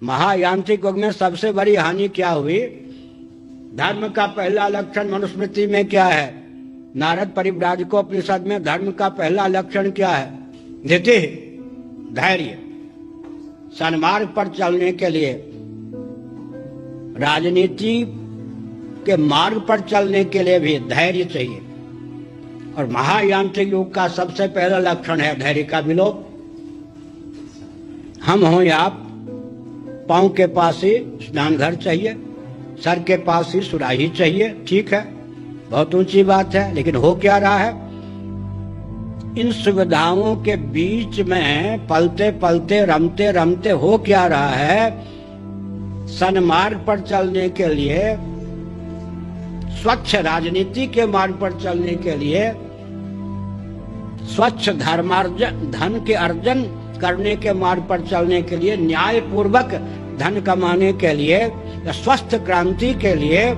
महायांत्रिक युग में सबसे बड़ी हानि क्या हुई? धर्म का पहला लक्षण मनुस्मृति में क्या है? नारद परिव्राजकोपनिषद में धर्म का पहला लक्षण क्या है? धृति, धैर्य। सन्मार्ग पर चलने के लिए, राजनीति के मार्ग पर चलने के लिए भी धैर्य चाहिए। और महायांत्रिक युग का सबसे पहला लक्षण है धैर्य का विलोप। हम हो या आप, पांव के पास ही स्नान घर चाहिए, सर के पास ही सुराही चाहिए, ठीक है, बहुत ऊंची बात है, लेकिन हो क्या रहा है? इन सुविधाओं के बीच में पलते पलते रमते रमते हो क्या रहा है? सन्मार्ग पर चलने के लिए, स्वच्छ राजनीति के मार्ग पर चलने के लिए, स्वच्छ धर्मार्जन, धन के अर्जन करने के मार्ग पर चलने के लिए, न्याय पूर्वक धन कमाने के लिए, स्वस्थ क्रांति के लिए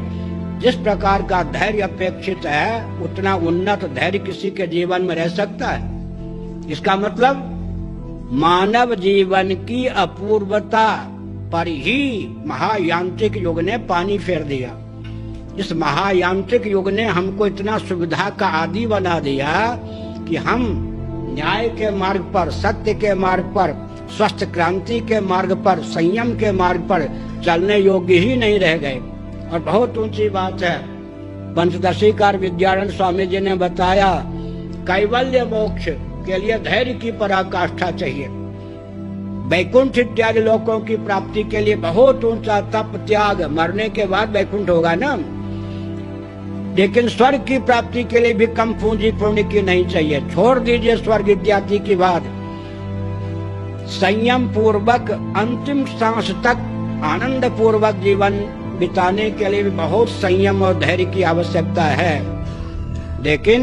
जिस प्रकार का धैर्य अपेक्षित है, उतना उन्नत धैर्य किसी के जीवन में रह सकता है? इसका मतलब मानव जीवन की अपूर्वता पर ही महायांत्रिक युग ने पानी फेर दिया। इस महायांत्रिक युग ने हमको इतना सुविधा का आदी बना दिया कि हम न्याय के मार्ग पर, सत्य के मार्ग पर, स्वस्थ क्रांति के मार्ग पर, संयम के मार्ग पर चलने योग्य ही नहीं रह गए। और बहुत ऊंची बात है, पंचदशीकार विद्यानंद स्वामी जी ने बताया, कैवल्य मोक्ष के लिए धैर्य की पराकाष्ठा चाहिए। वैकुंठ इत्यादि लोकों की प्राप्ति के लिए बहुत ऊंचा तप, त्याग, मरने के बाद वैकुंठ होगा ना, लेकिन स्वर्ग की प्राप्ति के लिए भी कम पूंजी पुण्य की नहीं चाहिए। छोड़ दीजिए स्वर्ग इत्यादि की बात, संयम पूर्वक अंतिम सांस तक आनंद पूर्वक जीवन बिताने के लिए भी बहुत संयम और धैर्य की आवश्यकता है। लेकिन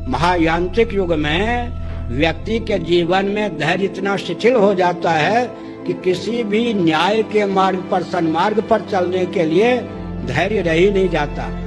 महायांत्रिक युग में व्यक्ति के जीवन में धैर्य इतना शिथिल हो जाता है कि किसी भी न्याय के मार्ग पर, सन्मार्ग पर चलने के लिए धैर्य रह ही नहीं जाता।